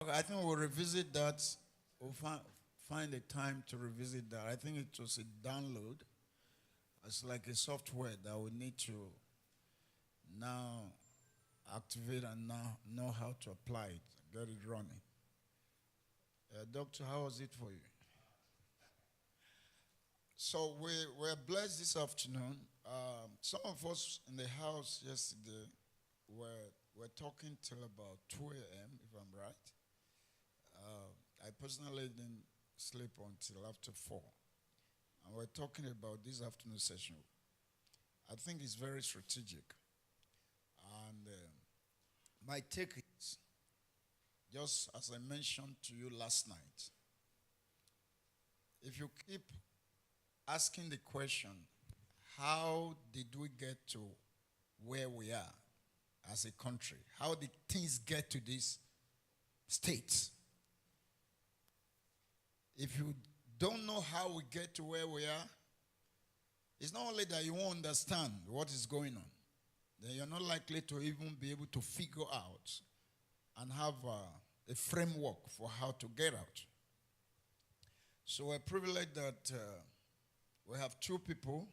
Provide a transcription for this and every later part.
I think we'll revisit that. We'll find a time to revisit that. I think it was a download. It's like a software that we need to now activate and now know how to apply it, get it running. Doctor, how was it for you? So we're blessed this afternoon. Some of us in the house yesterday were talking till about 2 a.m., if I'm right. I personally didn't sleep until after 4. And we're talking about this afternoon session. I think it's very strategic. And my take is, just as I mentioned to you last night, if you keep asking the question, how did we get to where we are as a country? How did things get to this state? If you don't know how we get to where we are, it's not only that you won't understand what is going on, then you're not likely to even be able to figure out and have a framework for how to get out. So we're privileged that we have 2 people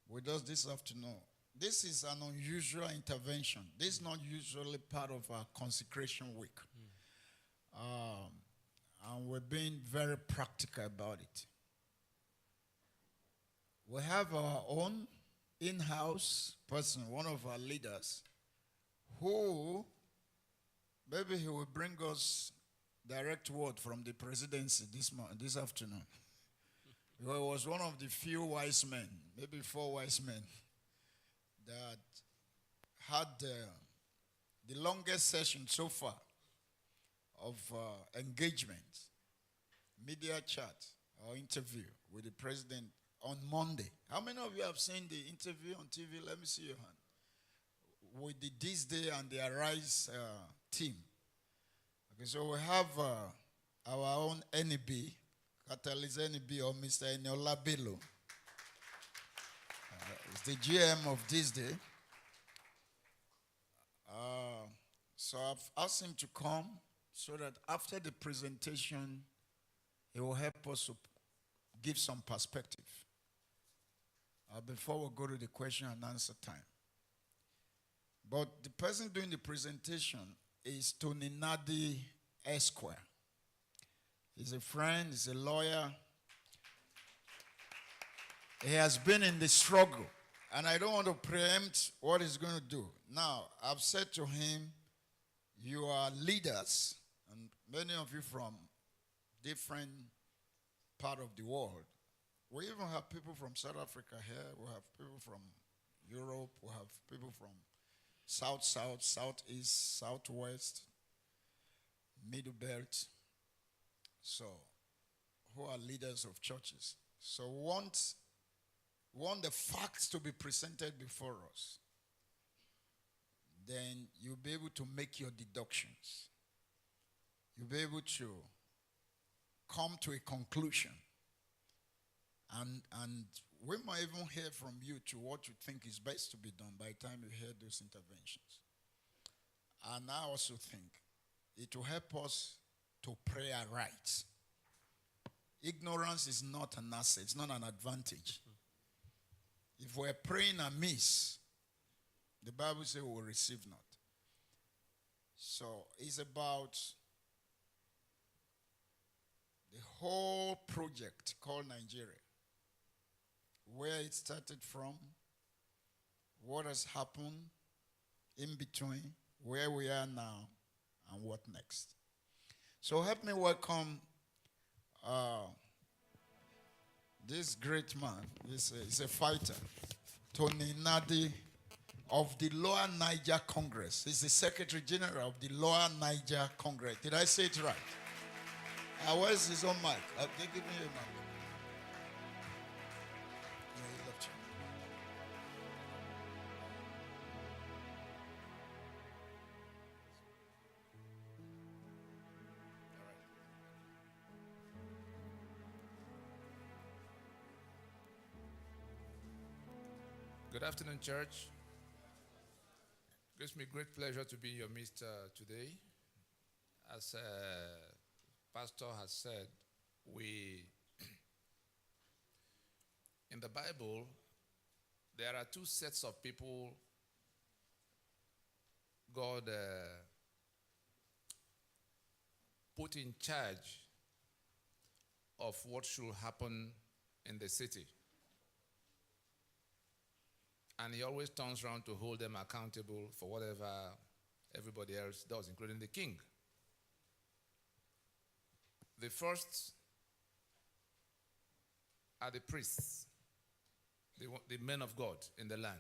with us this afternoon. This is an unusual intervention. This is not usually part of our consecration week. And we're being very practical about it. We have our own in-house person, one of our leaders, who maybe he will bring us direct word from the presidency this afternoon. Because he was one of the few wise men, maybe 4 wise men, that had the longest session so far of engagement, media chat or interview with the president on Monday. How many of you have seen the interview on TV? Let me see your hand. With the This Day and the Arise team. Okay, so we have our own NEB, Catalyst NEB, or Mr. Eniola Bello. He's the GM of This Day. So I've asked him to come so that after the presentation, he will help us to give some perspective before we go to the question and answer time. But the person doing the presentation is Tony Nadi Esquire. He's a friend, he's a lawyer. He has been in the struggle, and I don't want to preempt what he's going to do. Now, I've said to him, you are leaders, and many of you from different part of the world. We even have people from South Africa here. We have people from Europe. We have people from South, Southeast, Southwest, Middle Belt. So, who are leaders of churches. So, want the facts to be presented before us. Then you'll be able to make your deductions. You'll be able to come to a conclusion. And we might even hear from you to what you think is best to be done by the time you hear those interventions. And I also think it will help us to pray right. Ignorance is not an asset, it's not an advantage. If we're praying amiss, the Bible says we will receive not. So it's about the whole project called Nigeria. Where it started from, what has happened in between, where we are now, and what next. So help me welcome this great man. He's a fighter, Tony Nadi of the Lower Niger Congress. He's the Secretary General of the Lower Niger Congress. Did I say it right? Where's his own mic? They give me a mic. Good afternoon, church. It gives me great pleasure to be in your midst today. As Pastor has said, we in the Bible, there are two sets of people God put in charge of what should happen in the city. And he always turns around to hold them accountable for whatever everybody else does, including the king. The first are the priests, the men of God in the land,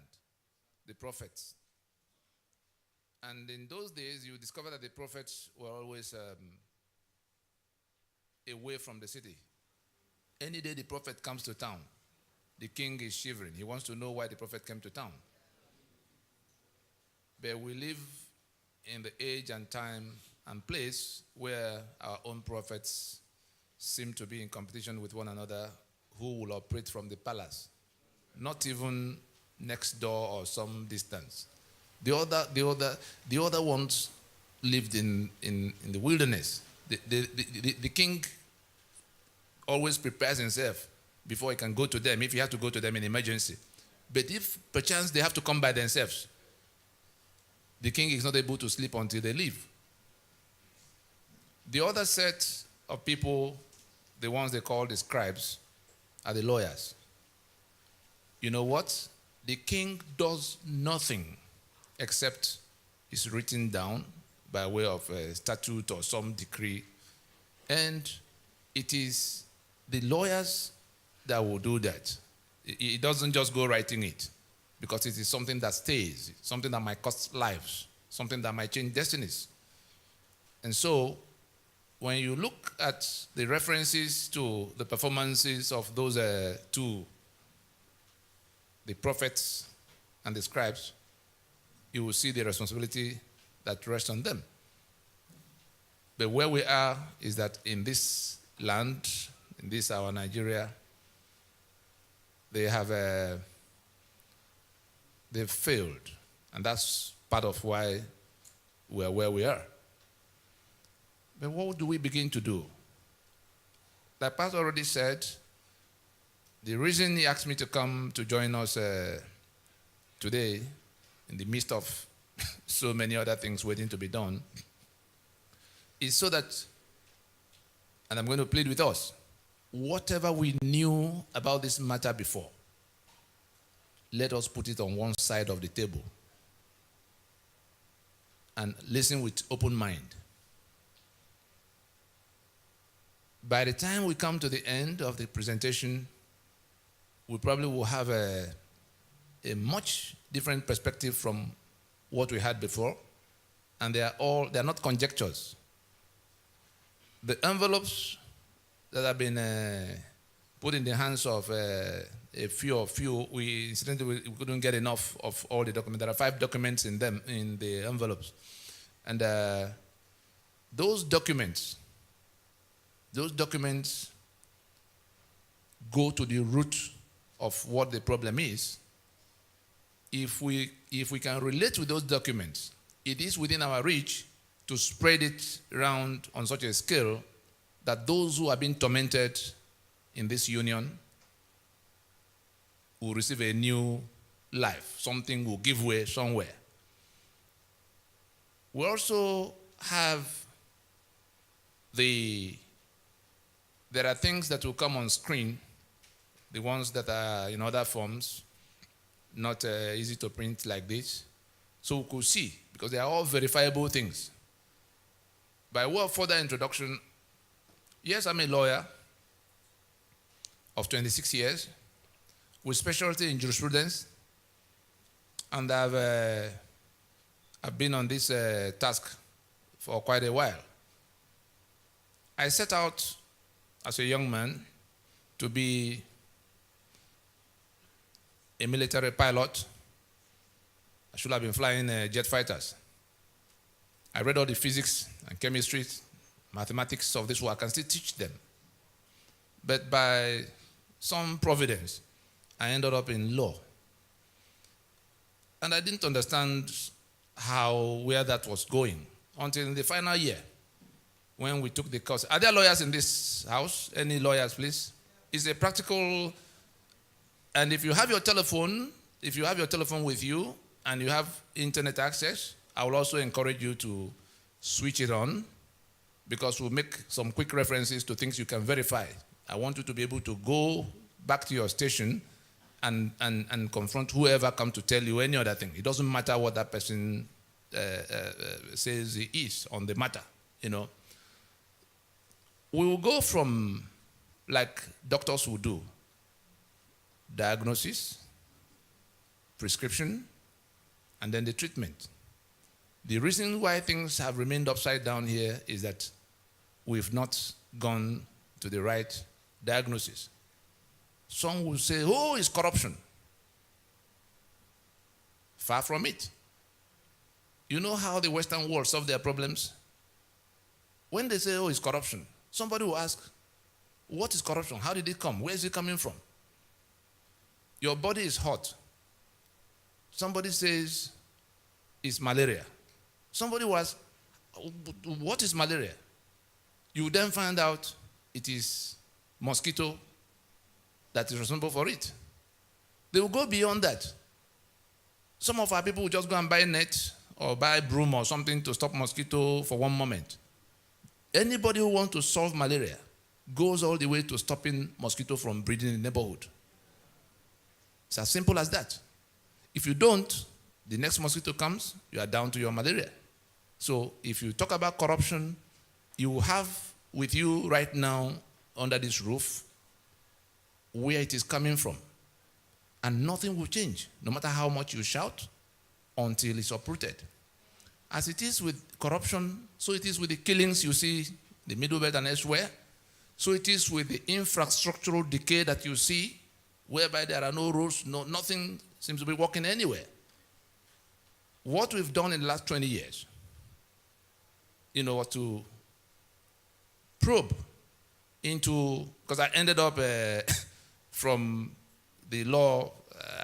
the prophets. And in those days, you discover that the prophets were always away from the city. Any day the prophet comes to town, the king is shivering. He wants to know why the prophet came to town. But we live in the age and time and place where our own prophets seem to be in competition with one another who will operate from the palace, not even next door or some distance. The other ones lived in the wilderness. The king always prepares himself before he can go to them, if he has to go to them in emergency. But if perchance they have to come by themselves, the king is not able to sleep until they leave. The other set of people, the ones they call the scribes, are the lawyers. You know what? The king does nothing except it's written down by way of a statute or some decree. And it is the lawyers that will do that. It doesn't just go writing it, because it is something that stays, something that might cost lives, something that might change destinies. And so, when you look at the references to the performances of those two, the prophets and the scribes, you will see the responsibility that rests on them. But where we are is that in this land, in this our Nigeria, they've failed. And that's part of why we're where we are. But what do we begin to do? Like Pastor already said, the reason he asked me to come to join us today, in the midst of so many other things waiting to be done, is so that, and I'm going to plead with us, whatever we knew about this matter before, let us put it on one side of the table and listen with open mind. By the time we come to the end of the presentation, we probably will have a much different perspective from what we had before, and they're not conjectures. The envelopes that have been put in the hands of a few, we couldn't get enough of all the documents. There are 5 documents in them, in the envelopes. And those documents go to the root of what the problem is. If we can relate with those documents, it is within our reach to spread it around on such a scale that those who have been tormented in this union will receive a new life. Something will give way somewhere. We also have there are things that will come on screen, the ones that are in other forms, not easy to print like this. So we could see, because they are all verifiable things. By way of further introduction, yes, I'm a lawyer of 26 years with specialty in jurisprudence, and I've been on this task for quite a while. I set out as a young man to be a military pilot. I should have been flying jet fighters. I read all the physics and chemistry, mathematics of this work. I can still teach them. But by some providence, I ended up in law. And I didn't understand where that was going until in the final year. when we took the course. Are there lawyers in this house? Any lawyers, please? It's a practical, and if you have your telephone with you and you have internet access, I will also encourage you to switch it on, because we'll make some quick references to things you can verify. I want you to be able to go back to your station and confront whoever comes to tell you any other thing. It doesn't matter what that person says he is on the matter, you know. We will go from, like doctors will do, diagnosis, prescription, and then the treatment. The reason why things have remained upside down here is that we've not gone to the right diagnosis. Some will say, oh, it's corruption. Far from it. You know how the Western world solve their problems? When they say, oh, it's corruption, somebody will ask, what is corruption? How did it come? Where is it coming from? Your body is hot. Somebody says it's malaria. Somebody will ask, what is malaria? You then find out it is mosquito that is responsible for it. They will go beyond that. Some of our people will just go and buy a net or buy a broom or something to stop mosquito for one moment. Anybody who wants to solve malaria goes all the way to stopping mosquito from breeding in the neighborhood. It's as simple as that. If you don't, the next mosquito comes, you are down to your malaria. So if you talk about corruption, you will have with you right now under this roof where it is coming from. And nothing will change, no matter how much you shout, until it's uprooted. As it is with corruption, so it is with the killings you see, the Middle Belt and elsewhere. So it is with the infrastructural decay that you see, whereby there are no roads, nothing seems to be working anywhere. What we've done in the last 20 years, was to probe into, because I ended up from the law,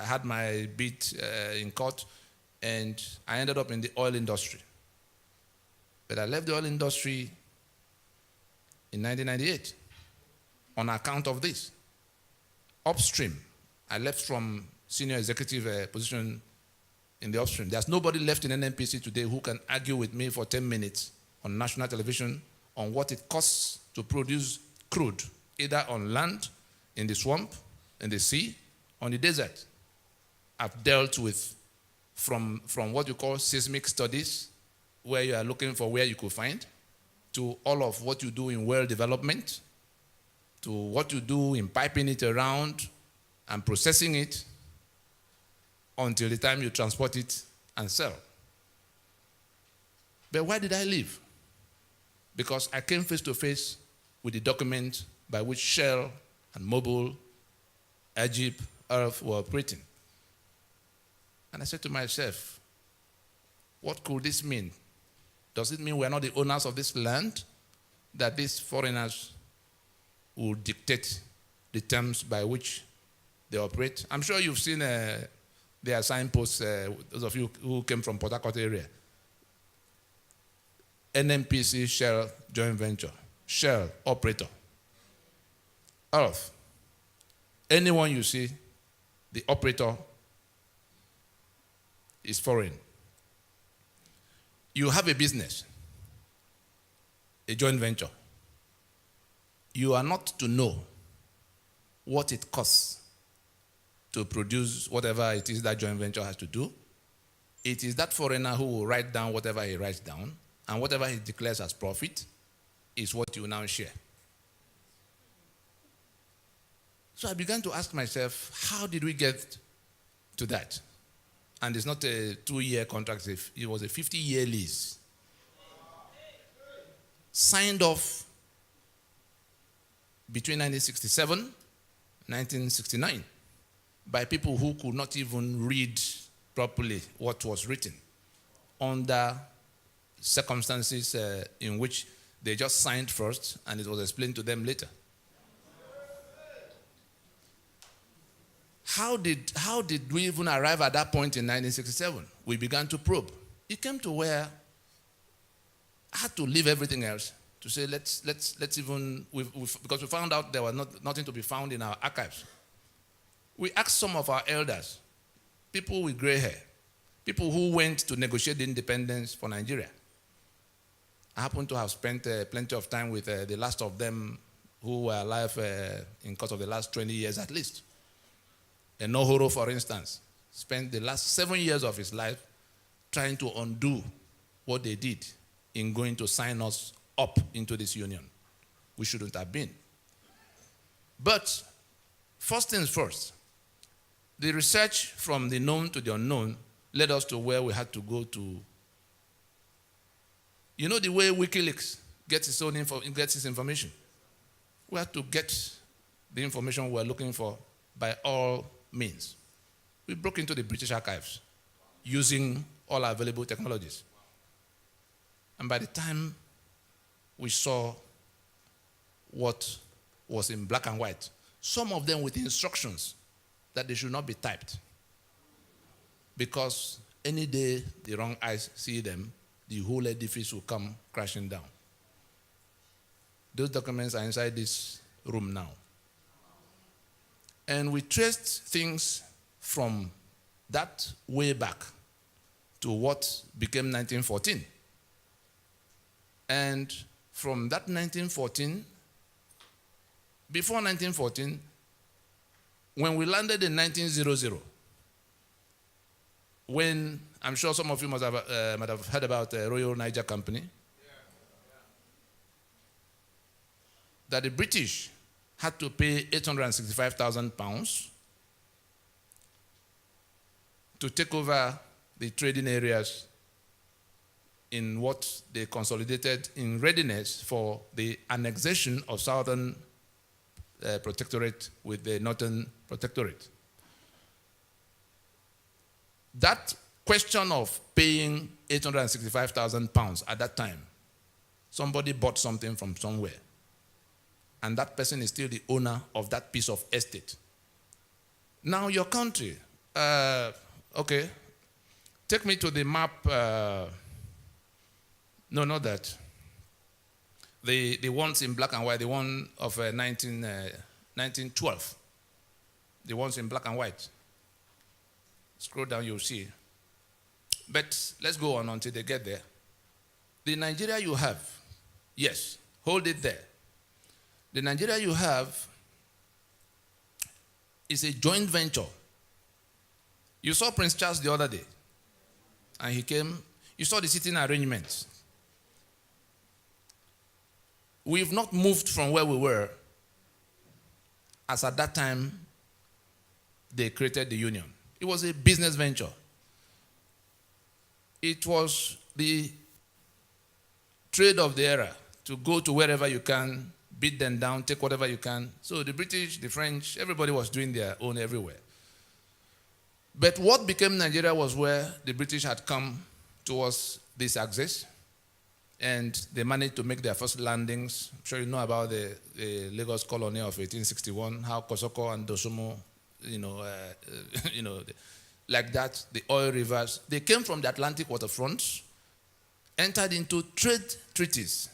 I had my bit in court, and I ended up in the oil industry. But I left the oil industry in 1998 on account of this. Upstream, I left from senior executive position in the upstream. There's nobody left in NNPC today who can argue with me for 10 minutes on national television on what it costs to produce crude, either on land, in the swamp, in the sea, on the desert. I've dealt with from what you call seismic studies, where you are looking for where you could find, to all of what you do in well development, to what you do in piping it around and processing it until the time you transport it and sell. But why did I leave? Because I came face to face with the document by which Shell and Mobil, Egypt, Earth were operating. And I said to myself, what could this mean? Does it mean we're not the owners of this land? That these foreigners will dictate the terms by which they operate? I'm sure you've seen their signposts, those of you who came from Port Harcourt area. NNPC Shell joint venture. Shell operator. Earth. Anyone you see, the operator is foreign. You have a business, a joint venture. You are not to know what it costs to produce whatever it is that joint venture has to do. It is that foreigner who will write down whatever he writes down, and whatever he declares as profit is what you now share. So I began to ask myself, how did we get to that? And it's not a 2-year contract, it was a 50-year lease. Signed off between 1967 and 1969 by people who could not even read properly what was written, under circumstances in which they just signed first and it was explained to them later. How did we even arrive at that point in 1967? We began to probe. It came to where I had to leave everything else to say, let's even, because we found out there was nothing to be found in our archives. We asked some of our elders, people with gray hair, people who went to negotiate the independence for Nigeria. I happen to have spent plenty of time with the last of them who were alive in course of the last 20 years at least. And Nohoro, for instance, spent the last 7 years of his life trying to undo what they did in going to sign us up into this union. We shouldn't have been. But first things first, the research from the known to the unknown led us to where we had to go to. You know the way WikiLeaks gets its information? We had to get the information we were looking for by all means. We broke into the British archives using all available technologies. And by the time we saw what was in black and white, some of them with instructions that they should not be typed, because any day the wrong eyes see them, the whole edifice will come crashing down. Those documents are inside this room now. And we traced things from that way back to what became 1914. And from that 1914, before 1914, when we landed in 1900, when I'm sure some of you might have heard about Royal Niger Company, that the British had to pay £865,000 to take over the trading areas in what they consolidated in readiness for the annexation of Southern Protectorate with the Northern Protectorate. That question of paying £865,000 at that time, somebody bought something from somewhere, and that person is still the owner of that piece of estate. Now your country, okay, take me to the map. No, not that. The ones in black and white, the one of 1912. The ones in black and white. Scroll down, you'll see. But let's go on until they get there. The Nigeria you have, yes, hold it there. The Nigeria you have is a joint venture. You saw Prince Charles the other day, and he came. You saw the sitting arrangements. We've not moved from where we were as at that time they created the union. It was a business venture. It was the trade of the era to go to wherever you can, beat them down, take whatever you can. So the British, the French, everybody was doing their own everywhere. But what became Nigeria was where the British had come towards this axis, and they managed to make their first landings. I'm sure you know about the Lagos colony of 1861, how Kosoko and Dosumo, like that, the oil rivers. They came from the Atlantic waterfront, entered into trade treaties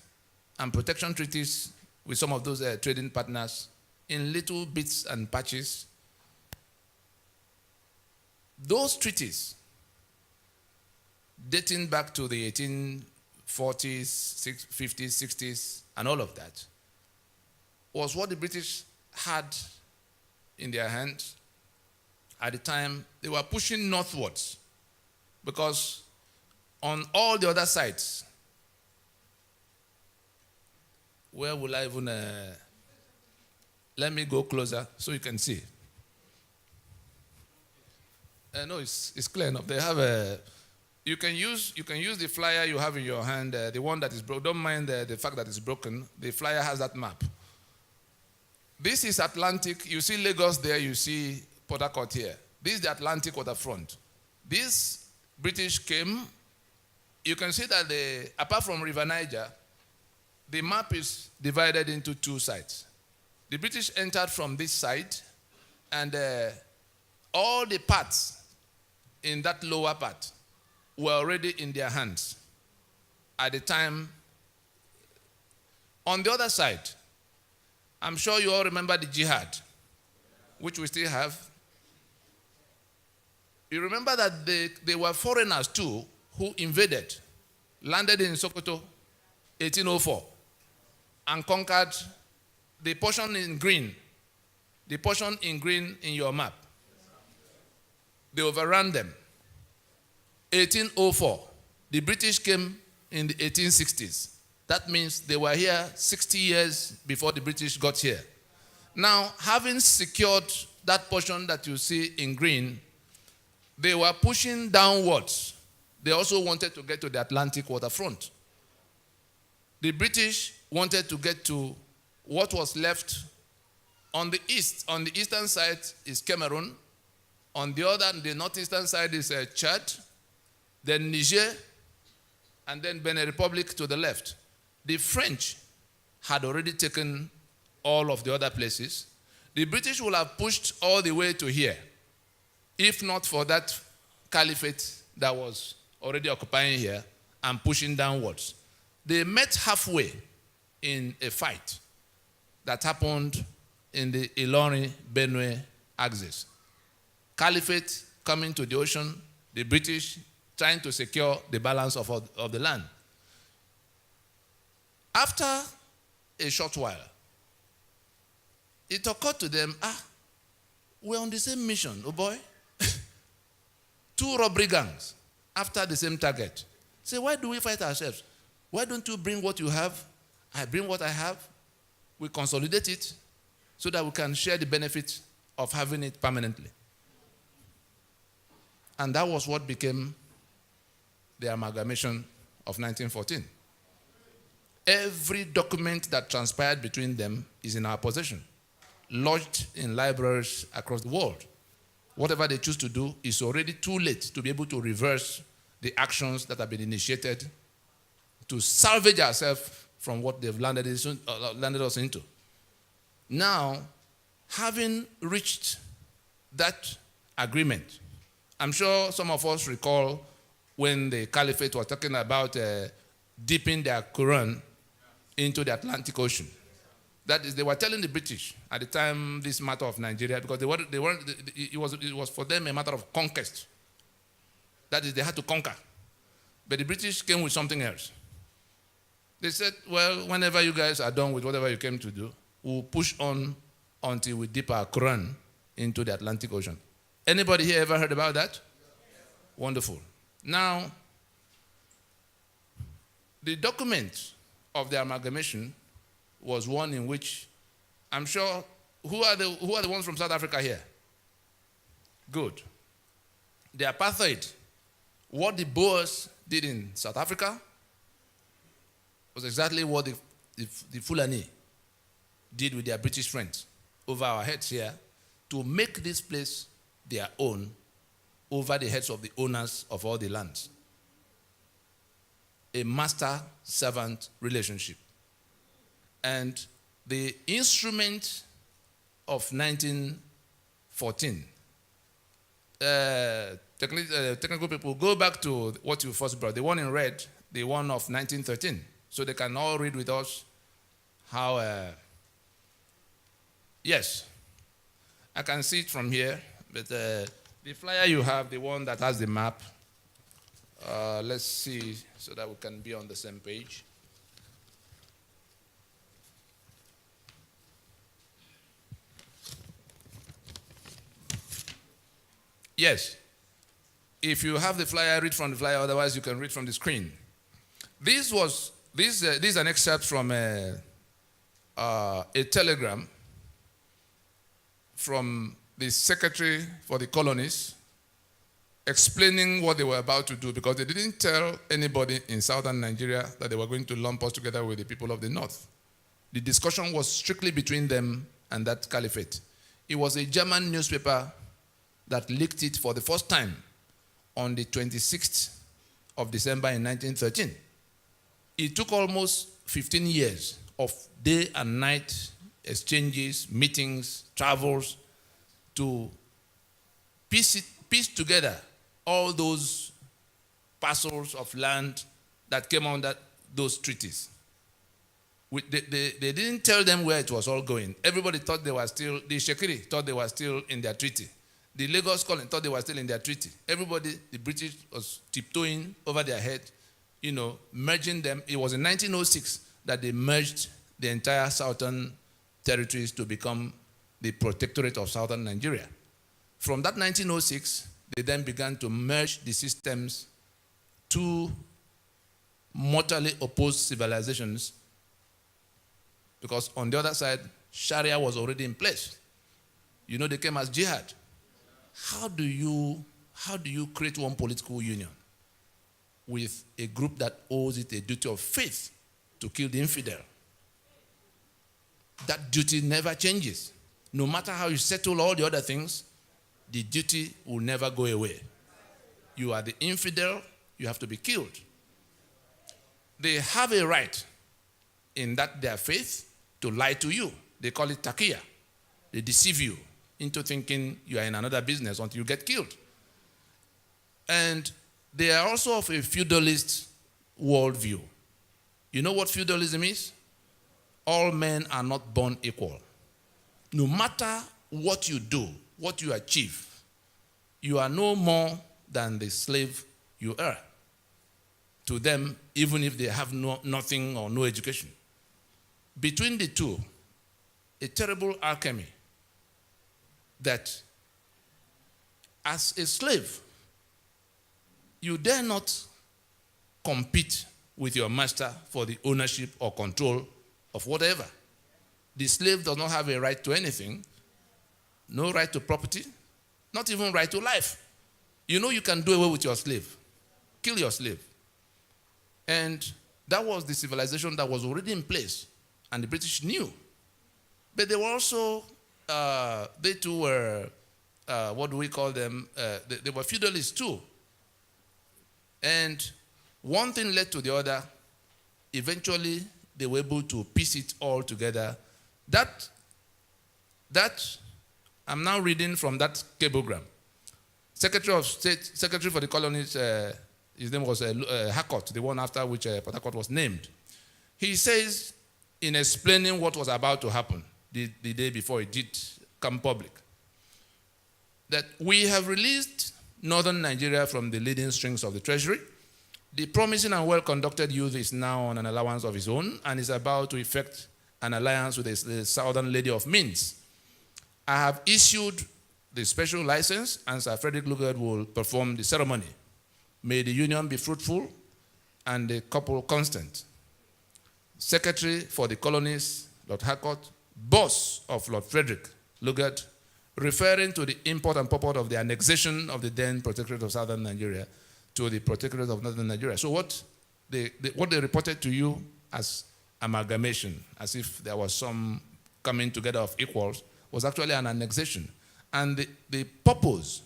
and protection treaties with some of those trading partners in little bits and patches. Those treaties, dating back to the 1840s, 50s, 60s, and all of that, was what the British had in their hands. At the time, they were pushing northwards because on all the other sides, where will I even, let me go closer so you can see. No, it's clear enough. They have a, you can use the flyer you have in your hand, the one that is broken. Don't mind the fact that it's broken. The flyer has that map. This is Atlantic. You see Lagos there, you see Port Harcourt here. This is the Atlantic waterfront. This British came. You can see that apart from River Niger, the map is divided into two sides. The British entered from this side, and all the parts in that lower part were already in their hands at the time On the other side, I'm sure you all remember the jihad, which we still have. You remember that they were foreigners too who invaded, landed in Sokoto, 1804, and conquered the portion in green, in your map. They overran them. 1804, the British came in the 1860s. That means they were here 60 years before the British got here. Now, having secured that portion that you see in green, they were pushing downwards. They also wanted to get to the Atlantic waterfront. The British wanted to get to what was left on the east. On the eastern side is Cameroon. On the northeastern side is Chad, then Niger, and then Benin Republic to the left. The French had already taken all of the other places. The British would have pushed all the way to here, if not for that caliphate that was already occupying here and pushing downwards. They met halfway in a fight that happened in the Ilorin-Benue axis. Caliphate coming to the ocean, the British trying to secure the balance of the land. After a short while, it occurred to them, we're on the same mission, oh boy. Two robbery gangs after the same target. Say, why do we fight ourselves? Why don't you bring what you have? I bring what I have. We consolidate it so that we can share the benefits of having it permanently. And that was what became the amalgamation of 1914. Every document that transpired between them is in our possession, lodged in libraries across the world. Whatever they choose to do is already too late to be able to reverse the actions that have been initiated to salvage ourselves from what they've landed us into. Now, having reached that agreement, I'm sure some of us recall when the caliphate was talking about dipping their Quran into the Atlantic Ocean. That is, they were telling the British at the time this matter of Nigeria, because it was for them a matter of conquest. That is, they had to conquer. But the British came with something else. They said, well, whenever you guys are done with whatever you came to do, we'll push on until we dip our Quran into the Atlantic Ocean. Anybody here ever heard about that? Wonderful. Now, the document of the amalgamation was one in which, I'm sure, who are the ones from South Africa here? Good. The apartheid, what the Boers did in South Africa was exactly what the Fulani did with their British friends over our heads here to make this place their own over the heads of the owners of all the lands. A master-servant relationship. And the instrument of 1914, technical people, go back to what you first brought, the one in red, the one of 1913, so they can all read with us how, yes, I can see it from here, but the flyer you have, the one that has the map, let's see so that we can be on the same page. Yes. If you have the flyer, read from the flyer. Otherwise, you can read from the screen. This is an excerpt from a telegram from the Secretary for the Colonies explaining what they were about to do, because they didn't tell anybody in southern Nigeria that they were going to lump us together with the people of the north. The discussion was strictly between them and that caliphate. It was a German newspaper that leaked it for the first time on the 26th of December in 1913. It took almost 15 years of day and night exchanges, meetings, travels to piece together all those parcels of land that came under those treaties. They didn't tell them where it was all going. Everybody thought they were still, the Shekiri thought they were still in their treaty. The Lagos Colony thought they were still in their treaty. Everybody, the British was tiptoeing over their head, merging them. It was in 1906 that they merged the entire southern territories to become the protectorate of southern Nigeria. From that 1906, they then began to merge the systems, two mortally opposed civilizations, because on the other side, Sharia was already in place. They came as jihad. How do you create one political union with a group that owes it a duty of faith to kill the infidel? That duty never changes. No matter how you settle all the other things, the duty will never go away. You are the infidel, you have to be killed. They have a right in that their faith to lie to you. They call it taqiyya. They deceive you into thinking you are in another business until you get killed. And they are also of a feudalist worldview. You know what feudalism is? All men are not born equal. No matter what you do, what you achieve, you are no more than the slave you are to them, even if they have nothing or no education. Between the two, a terrible alchemy that as a slave, you dare not compete with your master for the ownership or control of whatever. The slave does not have a right to anything, no right to property, not even right to life. You can do away with your slave. Kill your slave. And that was the civilization that was already in place, and the British knew. But they were also, they too were, what do we call them? They were feudalists too. And one thing led to the other. Eventually, they were able to piece it all together. That I'm now reading from that cablegram. Secretary of State, Secretary for the Colonies, his name was Harcourt, the one after which Port Harcourt was named. He says, in explaining what was about to happen the day before it did come public, that we have released northern Nigeria from the leading strings of the treasury. The promising and well-conducted youth is now on an allowance of his own and is about to effect an alliance with the Southern Lady of Means. I have issued the special license, and Sir Frederick Lugard will perform the ceremony. May the union be fruitful and the couple constant. Secretary for the Colonies, Lord Harcourt, boss of Lord Frederick Lugard, referring to the import and purport of the annexation of the then Protectorate of Southern Nigeria to the Protectorate of Northern Nigeria. So what they reported to you as amalgamation, as if there was some coming together of equals, was actually an annexation. And the purpose,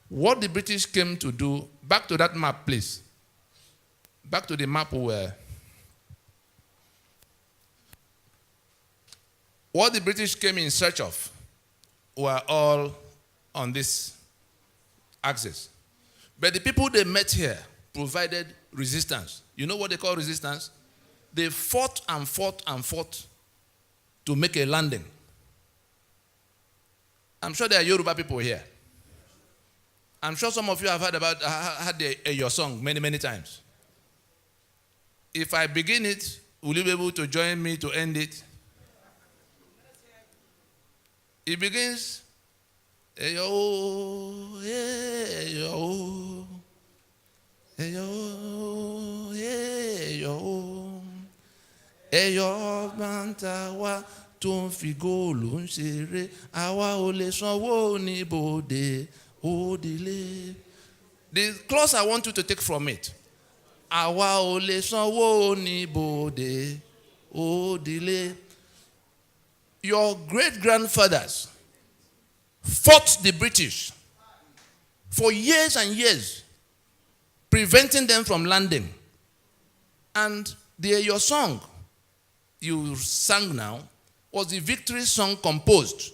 what the British came to do, back to that map, please. Back to the map where what the British came in search of were all on this axis. But the people they met here provided resistance. You know what they call resistance? They fought and fought and fought to make a landing. I'm sure there are Yoruba people here. I'm sure some of you have had your song many, many times. If I begin it, will you be able to join me to end it? It begins, Eyo, Eyo, Eyo, Eyo, Eyo, Bantawa, tó ń fi góòlù ń ṣeré, àwa ò lè sanwó ní bòde, òdìlé. The clause I want you to take from it, àwa ò lè sanwó ní bòde, òdìlé. Your great-grandfathers fought the British for years and years, preventing them from landing. And your song you sang now was the victory song composed.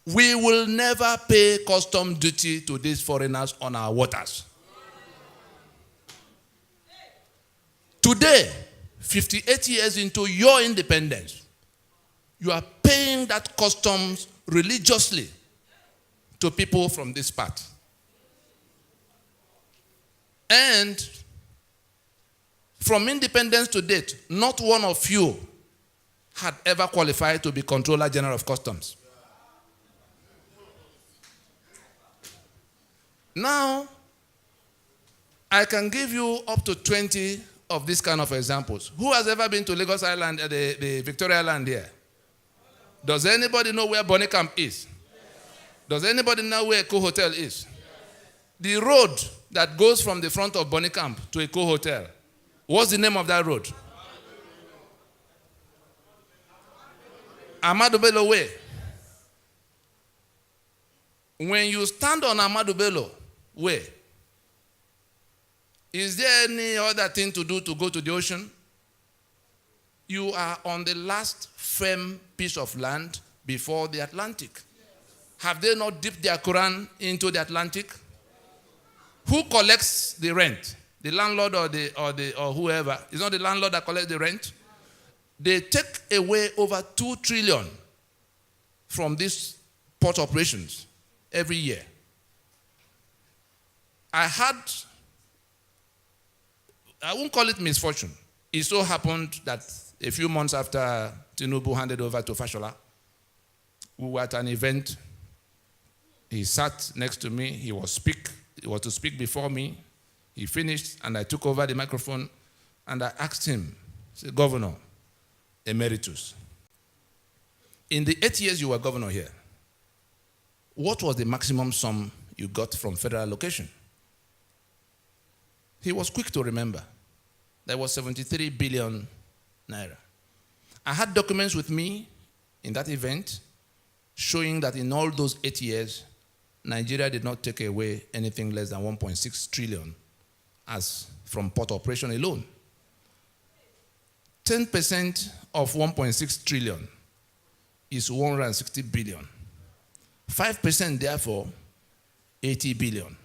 We will never pay custom duty to these foreigners on our waters. Today, 58 years into your independence, you are paying that customs religiously to people from this part. And from independence to date, not one of you had ever qualified to be Controller General of Customs. Now, I can give you up to 20 of these kind of examples. Who has ever been to Lagos Island, the Victoria Island here? Does anybody know where Bonny Camp is? Does anybody know where Eco Hotel is? The road that goes from the front of Bonny Camp to Eco Hotel, what's the name of that road? Ahmadu Bello Way. When you stand on Ahmadu Bello Way, is there any other thing to do to go to the ocean? You are on the last firm piece of land before the Atlantic. Have they not dipped their Quran into the Atlantic? Who collects the rent? The landlord or whoever? It's not the landlord that collects the rent. They take away over 2 trillion from these port operations every year. I won't call it misfortune. It so happened that a few months after Tinubu handed over to Fashola, we were at an event. He sat next to me. He was to speak before me. He finished, and I took over the microphone, and I asked him, I said, Governor Emeritus, in the 8 years you were governor here, what was the maximum sum you got from federal allocation? He was quick to remember. There was 73 billion naira. I had documents with me in that event showing that in all those 8 years, Nigeria did not take away anything less than 1.6 trillion as from port operation alone. 10% of 1.6 trillion is 160 billion. 5% therefore, 80 billion.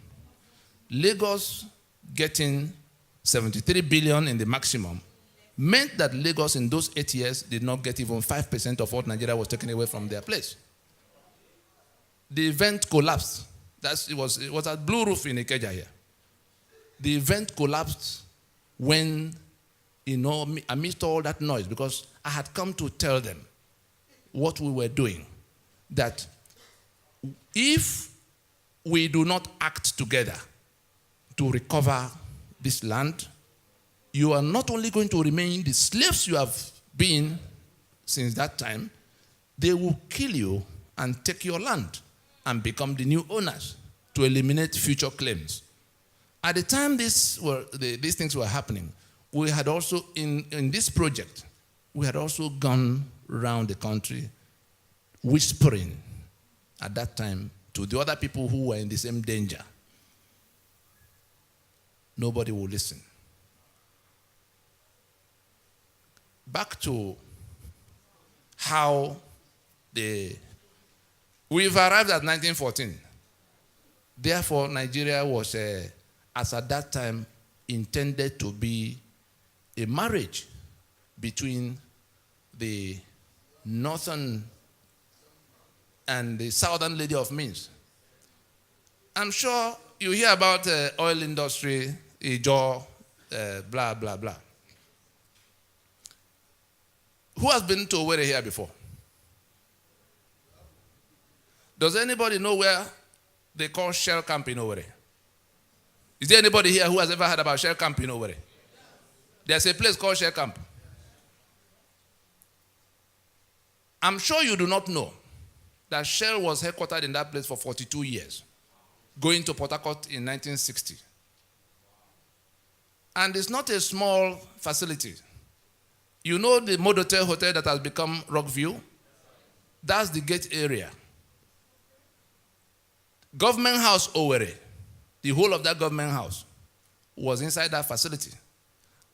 Lagos getting 73 billion in the maximum meant that Lagos in those 8 years did not get even 5% of what Nigeria was taken away from their place. The event collapsed. It was at Blue Roof in Ikeja here. The event collapsed when, amidst all that noise, because I had come to tell them what we were doing, that if we do not act together to recover this land, you are not only going to remain the slaves you have been since that time, they will kill you and take your land and become the new owners to eliminate future claims. At the time these things were happening, we had also, in this project, we had also gone around the country whispering at that time to the other people who were in the same danger. Nobody will listen. Back to how we've arrived at 1914. Therefore, Nigeria was, as at that time, intended to be a marriage between the northern and the southern lady of means. I'm sure you hear about oil industry, Ijo, blah, blah, blah. Who has been to Owerri here before? Does anybody know where they call Shell Camp in Owerri? Is there anybody here who has ever heard about Shell Camp in Owerri? There's a place called Shell Camp. I'm sure you do not know that Shell was headquartered in that place for 42 years, going to Port Harcourt in 1960. And it's not a small facility. You know the Modotel Hotel that has become Rockview? That's the gate area. Government House Owerri, the whole of that government house was inside that facility.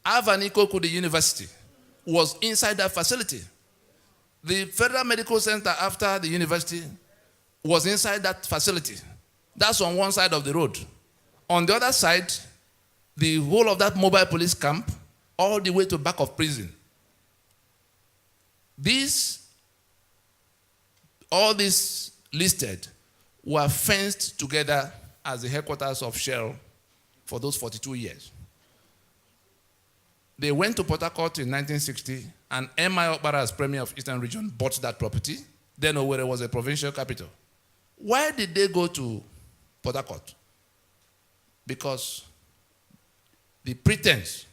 Avanikoku, the university, was inside that facility. The Federal Medical Center after the university was inside that facility. That's on one side of the road. On the other side, the whole of that mobile police camp all the way to back of prison. All these listed were fenced together as the headquarters of Shell for those 42 years. They went to Port Harcourt in 1960, and M.I. Okpara, as Premier of Eastern Region, bought that property. Then Owerri was a provincial capital. Why did they go to Port Harcourt? Because the pretense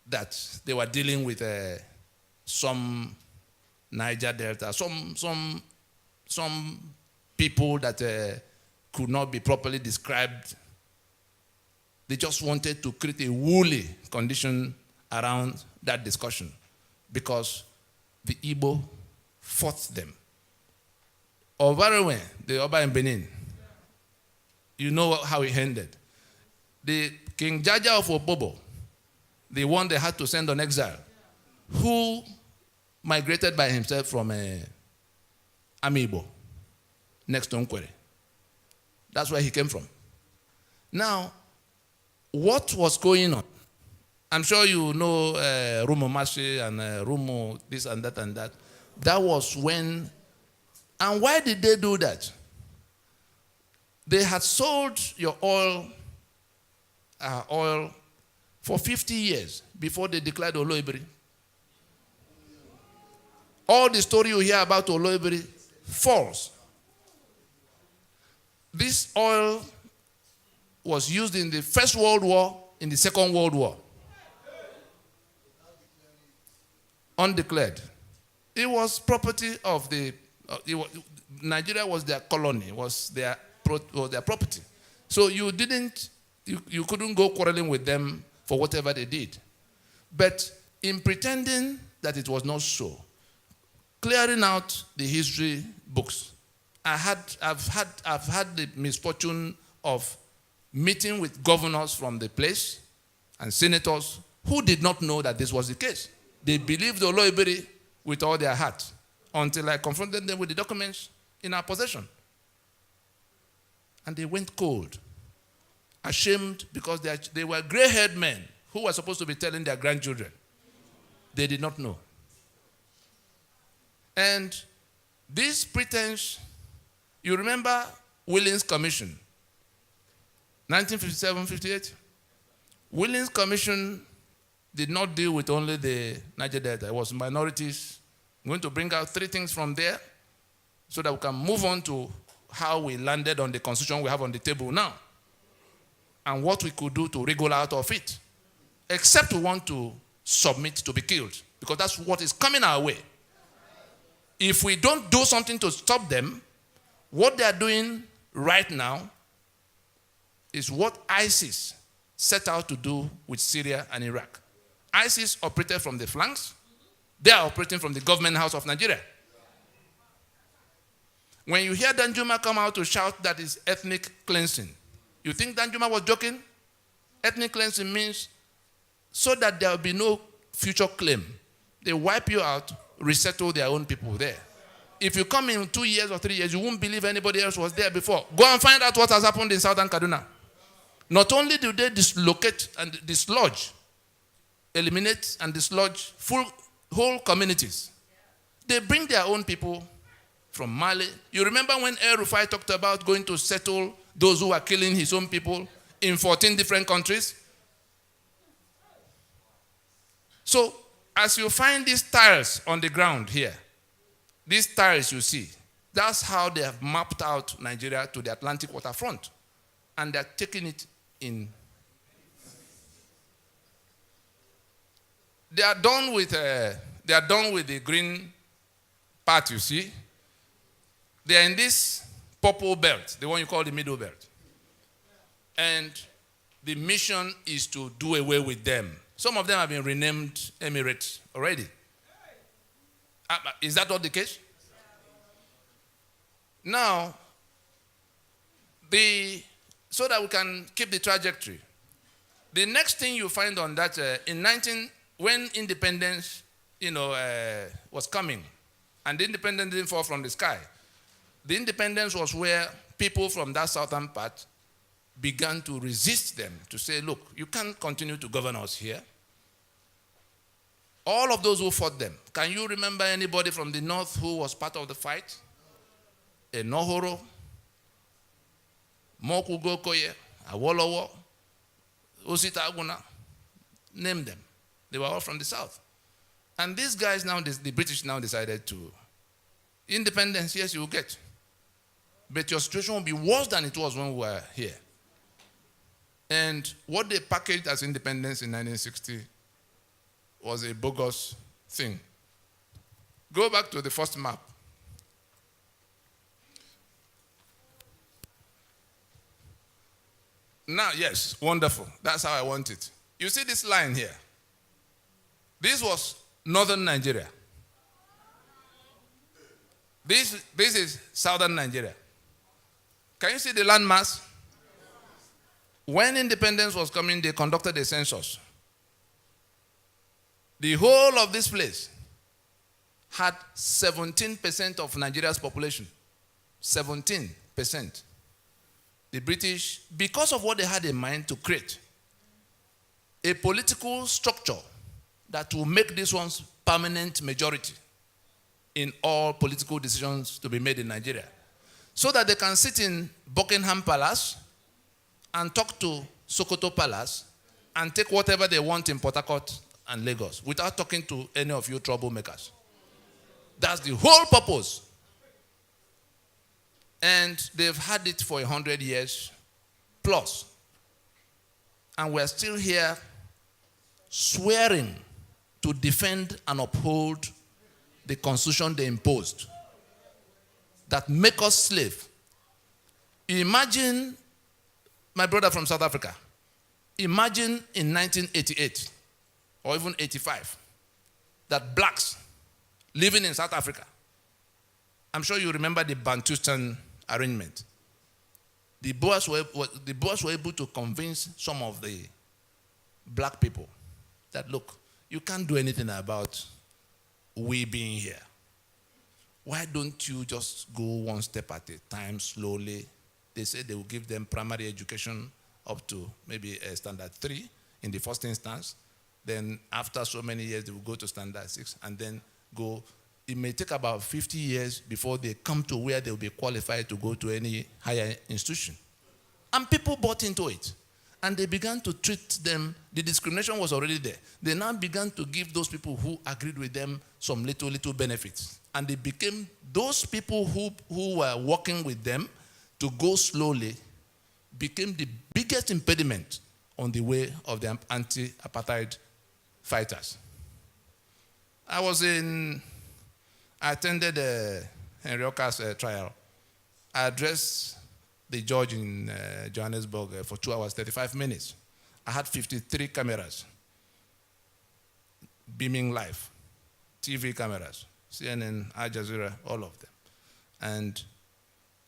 that they were dealing with some Niger Delta, some people that could not be properly described. They just wanted to create a woolly condition around that discussion because the Igbo fought them. Ovarewe, the Oba in Benin, you know how it ended. The King Jaja of Opobo, the one they had to send on exile, who migrated by himself from Amiibo, next to Nkwere. That's where he came from. Now, what was going on? I'm sure you know Rumo Mashi and Rumo this and that and that. That was when, and why did they do that? They had sold your oil for 50 years before they declared Oloibiri. All the story you hear about Oloibiri, false. This oil was used in the First World War, in the Second World War. Undeclared. It was property of Nigeria was their colony, was their property. So you couldn't go quarreling with them for whatever they did. But in pretending that it was not so, clearing out the history books, I've had the misfortune of meeting with governors from the place and senators who did not know that this was the case. They believed Oloibiri with all their heart until I confronted them with the documents in our possession. And they went cold, ashamed because they were gray-haired men who were supposed to be telling their grandchildren. They did not know. And this pretense, you remember Willings Commission, 1957-58? Willings Commission did not deal with only the Niger Delta. It was minorities. I'm going to bring out 3 things from there so that we can move on to how we landed on the constitution we have on the table now and what we could do to wriggle out of it, except we want to submit to be killed, because that's what is coming our way. If we don't do something to stop them, what they are doing right now is what ISIS set out to do with Syria and Iraq. ISIS operated from the flanks. They are operating from the government house of Nigeria. When you hear Danjuma come out to shout that is ethnic cleansing, you think Danjuma was joking? Ethnic cleansing means so that there will be no future claim. They wipe you out, resettle their own people there. If you come in 2 years or 3 years, you won't believe anybody else was there before. Go and find out what has happened in Southern Kaduna. Not only do they dislocate and dislodge, eliminate and dislodge whole communities, they bring their own people from Mali. You remember when El Rufai talked about going to settle those who are killing his own people in 14 different countries? So, as you find these tiles on the ground here, these tiles you see, that's how they have mapped out Nigeria to the Atlantic waterfront. And they're taking it in. They are done with the green part, you see. They are in this purple belt, the one you call the middle belt. And the mission is to do away with them. Some of them have been renamed Emirates already. Is that not the case? Now, so that we can keep the trajectory, the next thing you find on that, when independence, was coming, and the independence didn't fall from the sky. The independence was where people from that southern part began to resist them, to say, look, you can't continue to govern us here. All of those who fought them, can you remember anybody from the north who was part of the fight? Enohoro, Mokugokoye, Awolowo, Osita Aguna, name them. They were all from the south. And these guys now, the British now decided to, independence, yes, you will get. But your situation will be worse than it was when we were here. And what they packaged as independence in 1960 was a bogus thing. Go back to the first map. Now, yes, wonderful. That's how I want it. You see this line here? This was northern Nigeria. This is southern Nigeria. Can you see the landmass? When independence was coming, they conducted a census. The whole of this place had 17% of Nigeria's population. 17%. The British, because of what they had in mind to create, a political structure that will make this one's permanent majority in all political decisions to be made in Nigeria, so that they can sit in Buckingham Palace and talk to Sokoto Palace and take whatever they want in Port Harcourt and Lagos without talking to any of you troublemakers. That's the whole purpose. And they've had it for 100 years plus. And we're still here swearing to defend and uphold the constitution they imposed that make us slave. Imagine, my brother from South Africa, imagine in 1988 or even 85 that blacks living in South Africa, I'm sure you remember the Bantustan arrangement. The Boers were able to convince some of the black people that, look, you can't do anything about we being here. Why don't you just go one step at a time, slowly? They said they will give them primary education up to maybe standard 3 in the first instance. Then after so many years, they will go to standard 6 and then go. It may take about 50 years before they come to where they will be qualified to go to any higher institution. And people bought into it. And they began to treat them, the discrimination was already there. They now began to give those people who agreed with them some little benefits. And they became, those people who were working with them to go slowly, became the biggest impediment on the way of the anti-apartheid fighters. I attended Henry Oka's trial. I addressed the judge in Johannesburg for 2 hours, 35 minutes. I had 53 cameras, beaming live, TV cameras, CNN, Al Jazeera, all of them. And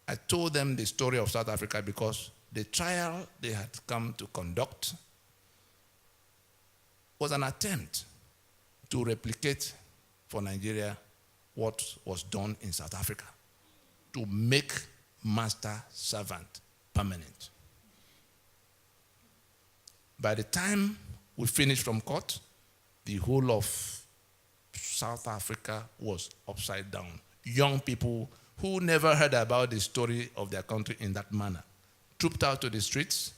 I told them the story of South Africa because the trial they had come to conduct was an attempt to replicate for Nigeria what was done in South Africa, to make master-servant permanent. By the time we finished from court, the whole of South Africa was upside down. Young people who never heard about the story of their country in that manner trooped out to the streets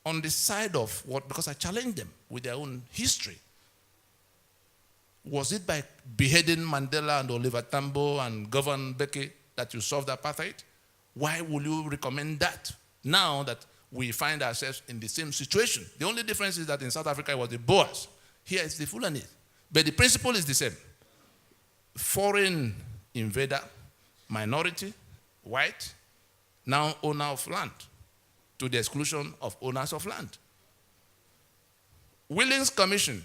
on the side of what, because I challenged them with their own history. Was it by beheading Mandela and Oliver Tambo and Governor Mbeki that you solved apartheid? Why will you recommend that now that we find ourselves in the same situation? The only difference is that in South Africa it was the Boers. Here it's the Fulani. But the principle is the same. Foreign invader, minority, white, now owner of land, to the exclusion of owners of land. Willings Commission,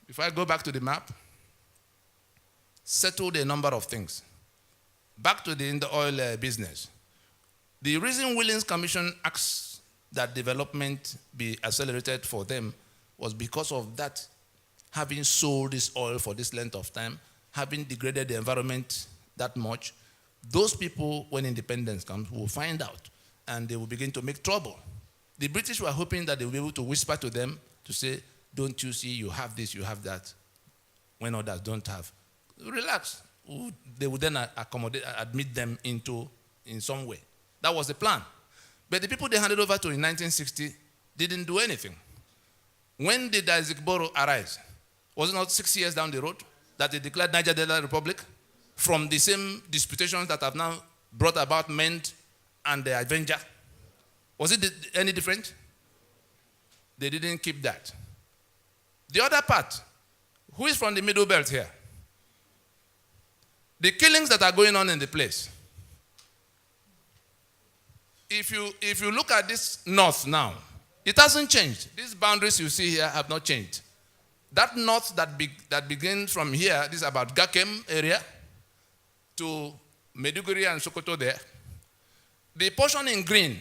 if I go back to the map, settled a number of things. Back to the oil business. The reason Willings Commission asked that development be accelerated for them was because of that, having sold this oil for this length of time, having degraded the environment that much. Those people, when independence comes, will find out and they will begin to make trouble. The British were hoping that they would be able to whisper to them to say, don't you see, you have this, you have that, when others don't have. Relax. They would then admit them in some way. That was the plan. But the people they handed over to in 1960 didn't do anything. When did Isaac Boro arise? Was it not 6 years down the road that they declared Niger Delta Republic from the same disputations that have now brought about Mend and the Avenger? Was it any different? They didn't keep that. The other part, who is from the Middle Belt here? The killings that are going on in the place. If you look at this north now, it hasn't changed. These boundaries you see here have not changed. That north that begins from here, this is about Gakem area, to Meduguri and Sokoto there. The portion in green,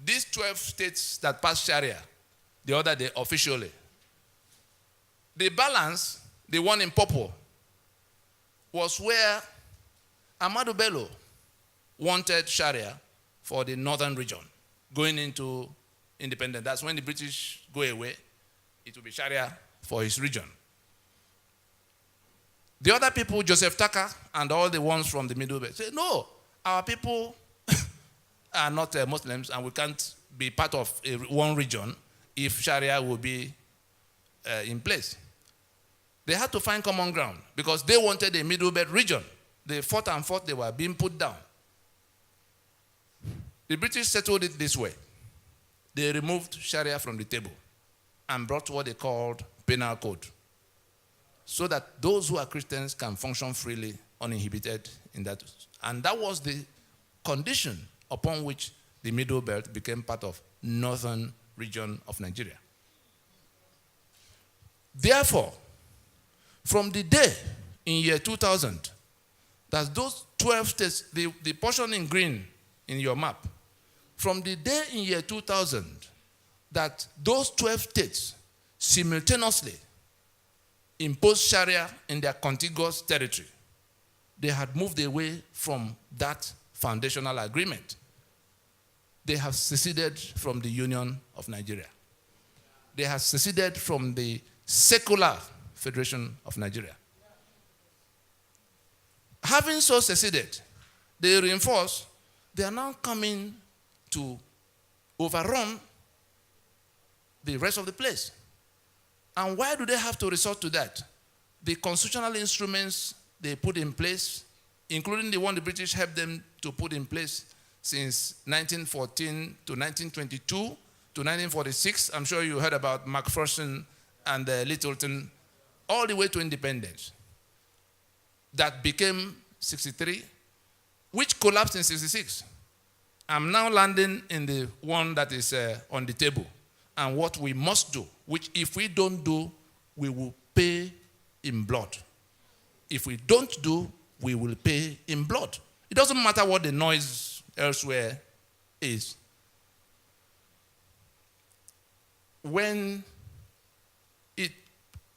these 12 states that passed Sharia the other day officially. The balance, the one in purple, was where Ahmadu Bello wanted Sharia for the northern region, going into independence. That's when the British go away, it will be Sharia for his region. The other people, Joseph Tucker and all the ones from the Middle Belt, say, no, our people are not Muslims and we can't be part of one region if Sharia will be in place. They had to find common ground because they wanted a Middle Belt region. They fought and fought, they were being put down. The British settled it this way. They removed Sharia from the table and brought what they called penal code, so that those who are Christians can function freely, uninhibited in that. And that was the condition upon which the Middle Belt became part of northern region of Nigeria. Therefore, from the day in year 2000, that those 12 states, the portion in green in your map, from the day in year 2000 that those 12 states simultaneously imposed Sharia in their contiguous territory, they had moved away from that foundational agreement. They have seceded from the Union of Nigeria. They have seceded from the secular Federation of Nigeria. Having so seceded, they reinforce, they are now coming to overrun the rest of the place. And why do they have to resort to that? The constitutional instruments they put in place, including the one the British helped them to put in place since 1914 to 1922 to 1946. I'm sure you heard about Macpherson and Littleton, all the way to independence. That became 63, which collapsed in 66. I'm now landing in the one that is on the table. And what we must do, which if we don't do, we will pay in blood. If we don't do, we will pay in blood. It doesn't matter what the noise elsewhere is. When it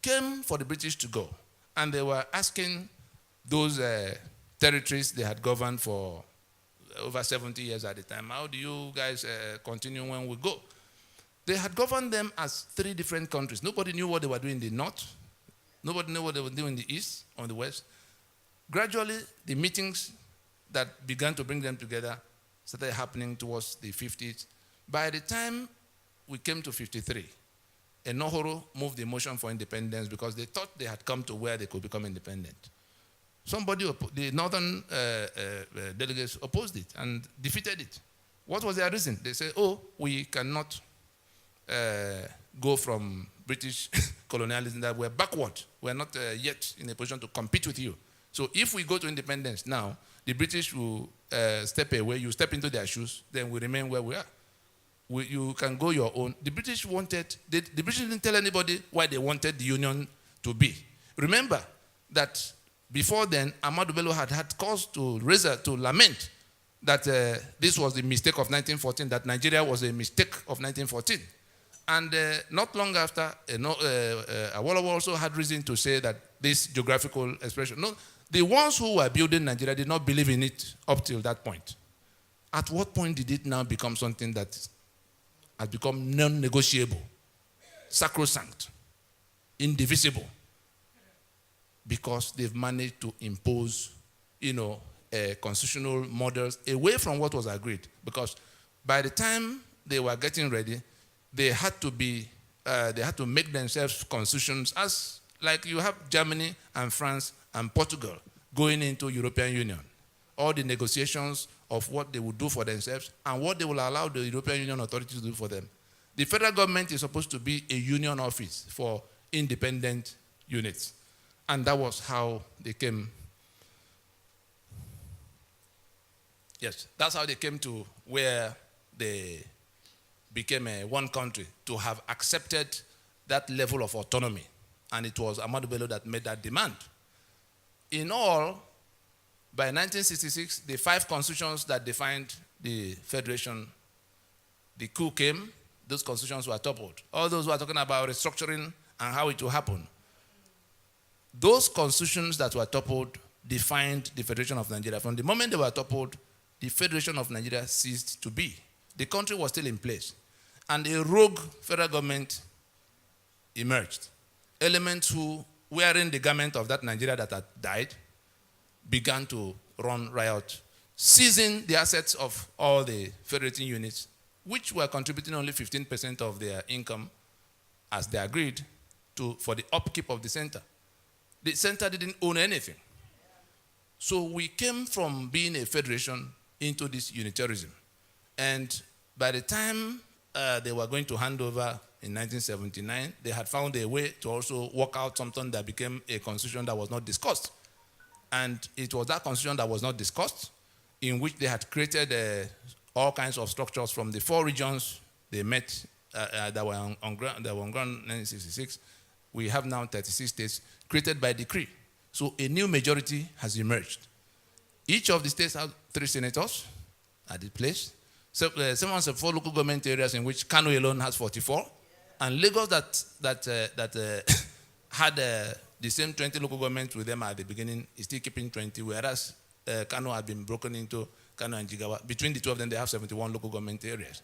came for the British to go, and they were asking those territories they had governed for over 70 years at the time, how do you guys continue when we go? They had governed them as 3 different countries. Nobody knew what they were doing in the north. Nobody knew what they were doing in the east or the west. Gradually, the meetings that began to bring them together started happening towards the 50s. By the time we came to 53, Enohoro moved the motion for independence because they thought they had come to where they could become independent. The northern delegates opposed it and defeated it. What was their reason? They said, oh, we cannot go from British colonialism, that we're backward. We're not yet in a position to compete with you. So if we go to independence now, the British will step away, you step into their shoes, then we remain where we are. You can go your own. The British the British didn't tell anybody why they wanted the Union to be. Remember that before then, Ahmadu Bello had cause to lament that this was the mistake of 1914, that Nigeria was a mistake of 1914. And not long after, Awolowo also had reason to say that this geographical expression. No, the ones who were building Nigeria did not believe in it up till that point. At what point did it now become something that has become non-negotiable, sacrosanct, indivisible? Because they've managed to impose, constitutional models away from what was agreed. Because by the time they were getting ready, they had to make themselves constitutions, as like you have Germany and France and Portugal going into European Union. All the negotiations of what they would do for themselves and what they will allow the European Union authorities to do for them. The federal government is supposed to be a union office for independent units. And that was how they came. Yes, that's how they came to where they became one country, to have accepted that level of autonomy. And it was Ahmadu Bello that made that demand. In all, by 1966, the 5 constitutions that defined the federation, the coup came, those constitutions were toppled. All those who are talking about restructuring and how it will happen, those constitutions that were toppled defined the Federation of Nigeria. From the moment they were toppled, the Federation of Nigeria ceased to be. The country was still in place. And a rogue federal government emerged. Elements who, wearing the garment of that Nigeria that had died, began to run riot, seizing the assets of all the federating units, which were contributing only 15% of their income, as they agreed, for the upkeep of the center. The center didn't own anything. So we came from being a federation into this unitarianism. And by the time they were going to hand over in 1979, they had found a way to also work out something that became a constitution that was not discussed. And it was that constitution that was not discussed, in which they had created all kinds of structures from the 4 regions they met that were on ground in 1966. We have now 36 states created by decree. So a new majority has emerged. Each of the states have 3 senators at the place. So, 4 local government areas, in which Kano alone has 44. And Lagos that had the same 20 local governments with them at the beginning is still keeping 20, whereas Kano had been broken into Kano and Jigawa. Between the 2 of them, they have 71 local government areas.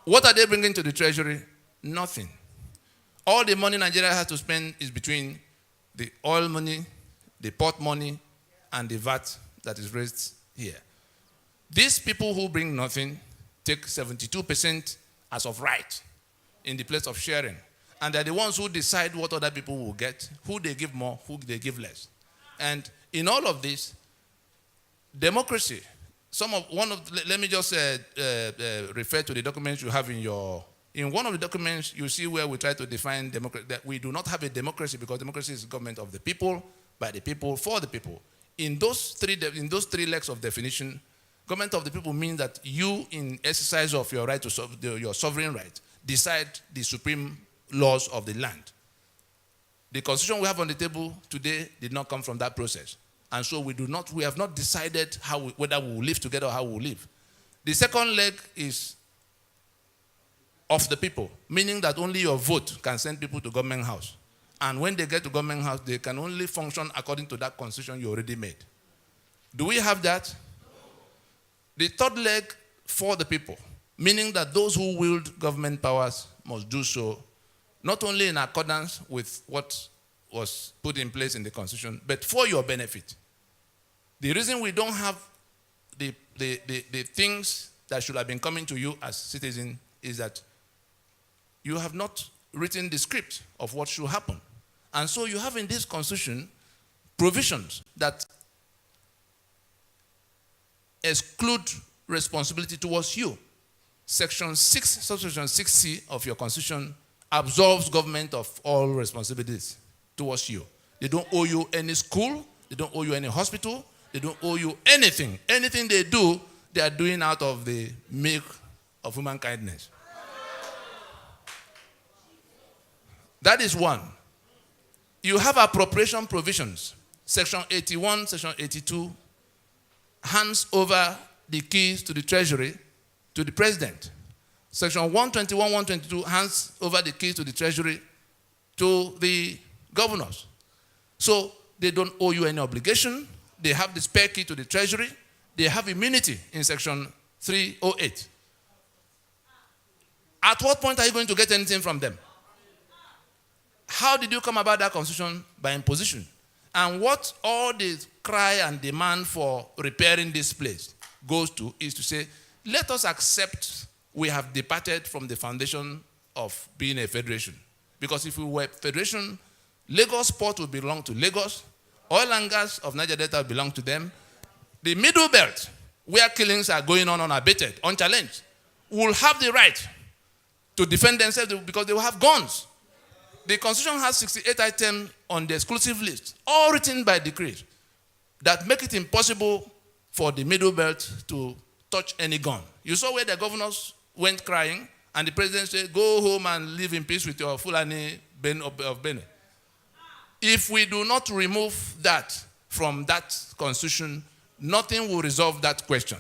What are they bringing to the treasury? Nothing. All the money Nigeria has to spend is between the oil money, the port money, and the VAT that is raised here. These people who bring nothing take 72% as of right in the place of sharing. And they're the ones who decide what other people will get, who they give more, who they give less. And in all of this, democracy, let me just refer to the documents you have in one of the documents, you see where we try to define democracy, that we do not have a democracy because democracy is government of the people, by the people, for the people. In those three legs of definition, government of the people means that you, in exercise of your right to your sovereign right, decide the supreme laws of the land. The constitution we have on the table today did not come from that process. And so we have not decided whether we will live together or how we will live. The second leg is of the people, meaning that only your vote can send people to government house. And when they get to government house, they can only function according to that constitution you already made. Do we have that? The third leg, for the people, meaning that those who wield government powers must do so not only in accordance with what was put in place in the constitution, but for your benefit. The reason we don't have the things that should have been coming to you as citizens is that you have not written the script of what should happen. And so you have in this constitution provisions that exclude responsibility towards you. Section 6, subsection 6C of your constitution absolves government of all responsibilities towards you. They don't owe you any school, they don't owe you any hospital, they don't owe you anything. Anything they do, they are doing out of the milk of human kindness. That is one. You have appropriation provisions. Section 81, section 82 hands over the keys to the treasury to the president. Section 121, 122 hands over the keys to the treasury to the governors. So they don't owe you any obligation. They have the spare key to the treasury. They have immunity in section 308. At what point are you going to get anything from them? How did you come about that constitution? By imposition. And what all the cry and demand for repairing this place goes to is to say, let us accept we have departed from the foundation of being a federation. Because if we were a federation, Lagos Port would belong to Lagos, oil and gas of Niger Delta would belong to them. The middle belt, where killings are going on unabated, unchallenged, will have the right to defend themselves because they will have guns. The Constitution has 68 items on the exclusive list, all written by decree, that make it impossible for the middle belt to touch any gun. You saw where the governors went crying, and the president said, go home and live in peace with your Fulani of Benin. If we do not remove that from that constitution, nothing will resolve that question.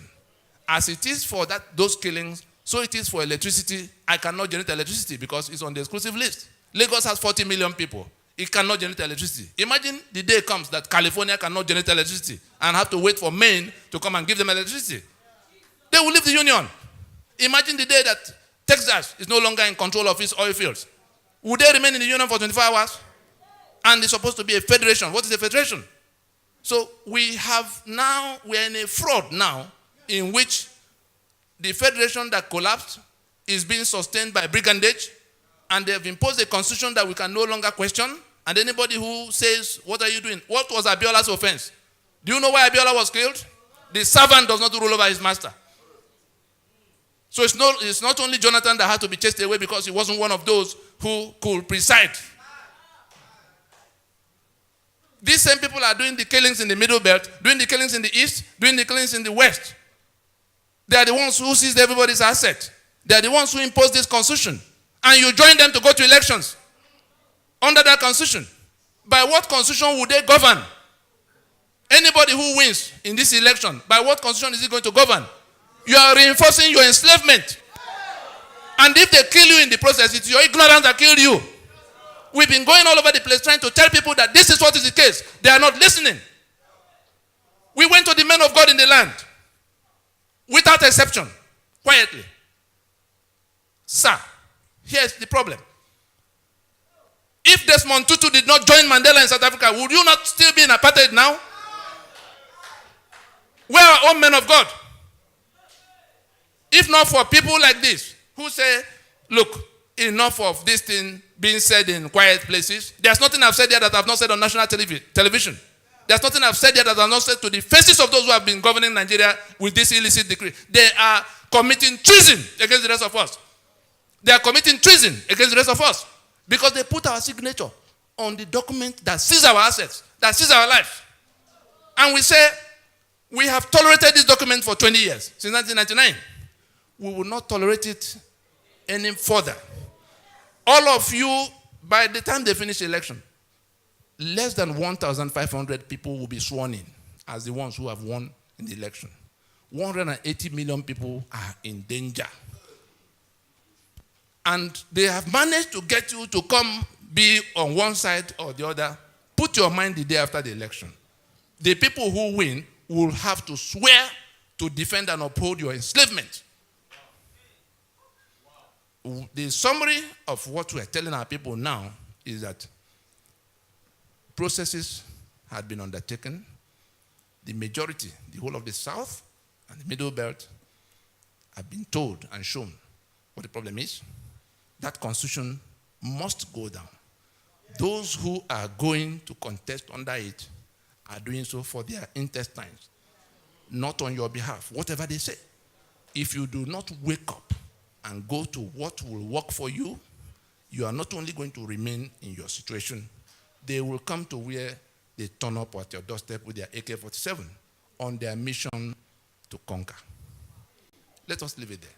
As it is for those killings, so it is for electricity. I cannot generate electricity because it's on the exclusive list. Lagos has 40 million people. It cannot generate electricity. Imagine the day comes that California cannot generate electricity and have to wait for Maine to come and give them electricity. They will leave the union. Imagine the day that Texas is no longer in control of its oil fields. Would they remain in the union for 24 hours? And it's supposed to be a federation. What is a federation? So we are in a fraud now in which the federation that collapsed is being sustained by brigandage, and they have imposed a constitution that we can no longer question. And anybody who says, what are you doing? What was Abiola's offense? Do you know why Abiola was killed? The servant does not rule over his master. So it's not only Jonathan that had to be chased away because he wasn't one of those who could preside. These same people are doing the killings in the middle belt, doing the killings in the east, doing the killings in the west. They are the ones who seized everybody's asset. They are the ones who imposed this constitution. And you join them to go to elections under that constitution. By what constitution would they govern? Anybody who wins in this election, by what constitution is he going to govern? You are reinforcing your enslavement. And if they kill you in the process, it's your ignorance that killed you. We've been going all over the place trying to tell people that this is what is the case. They are not listening. We went to the men of God in the land, without exception, quietly. Sir, here's the problem. If Desmond Tutu did not join Mandela in South Africa, would you not still be in apartheid now? Where are all men of God? If not for people like this, who say, look, enough of this thing being said in quiet places. There's nothing I've said here that I've not said on national television. There's nothing I've said here that I've not said to the faces of those who have been governing Nigeria with this illicit decree. They are committing treason against the rest of us. They are committing treason against the rest of us because they put our signature on the document that sees our assets, that sees our life. And we say, we have tolerated this document for 20 years, since 1999. We will not tolerate it any further. All of you, by the time they finish the election, less than 1,500 people will be sworn in as the ones who have won in the election. 180 million people are in danger. And they have managed to get you to come be on one side or the other. Put your mind the day after the election. The people who win will have to swear to defend and uphold your enslavement. The summary of what we are telling our people now is that processes had been undertaken. The majority, the whole of the South and the Middle Belt, have been told and shown what the problem is. That constitution must go down. Those who are going to contest under it are doing so for their intestines, not on your behalf, whatever they say. If you do not wake up and go to what will work for you, you are not only going to remain in your situation, they will come to where they turn up at your doorstep with their AK-47 on their mission to conquer. Let us leave it there.